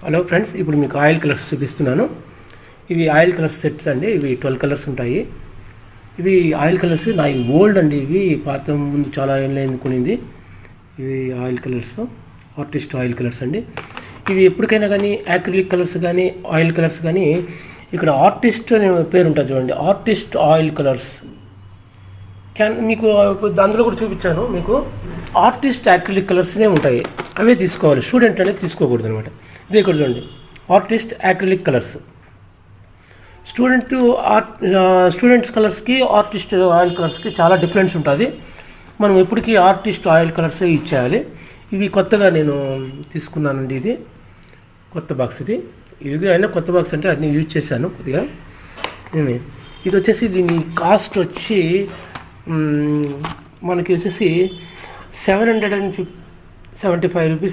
Hello friends, ఇప్పుడు మీకు oil colours చూపిస్తున్నాను. ఇవి ఆయిల్ కలర్స్ సెట్స్ అండి. ఇవి 12 కలర్స్ ఉంటాయి. ఇవి ఆయిల్ కలర్స్ నా ఓల్డ్ అండి. ఇవి పాత ముందు చాలా ఏళ్ళైంది కొనింది. ఇవి oil colours, artist oil colours అండి. ఇవి ఎప్పటికైనా కానీ యాక్రిలిక్ కలర్స్ కానీ ఆయిల్ కలర్స్ కానీ ఇక్కడ ఆర్టిస్ట్ అనే పేరు ఉంటుంది చూడండి, ఆర్టిస్ట్ ఆయిల్ కలర్స్. మీకు అందులో కూడా చూపించాను. మీకు ఆర్టిస్ట్ యాక్రిలిక్ కలర్స్నే ఉంటాయి, అవే తీసుకోవాలి. స్టూడెంట్ అనేది తీసుకోకూడదు అనమాట. ఇదే ఇక్కడ చూడండి, ఆర్టిస్ట్ యాక్రిలిక్ కలర్స్. స్టూడెంట్స్ కలర్స్కి ఆర్టిస్ట్ ఆయిల్ కలర్స్కి చాలా డిఫరెన్స్ ఉంటుంది. మనం ఎప్పటికీ ఆర్టిస్ట్ ఆయిల్ కలర్సే ఇచ్చేయాలి. ఇవి కొత్తగా నేను తీసుకున్నానండి. ఇది కొత్త బాక్స్. ఇది అయినా కొత్త బాక్స్ అంటే అన్నీ యూజ్ చేశాను కొద్దిగా. ఇది వచ్చేసి దీని కాస్ట్ వచ్చి మనకి వచ్చేసి 775 రూపీస్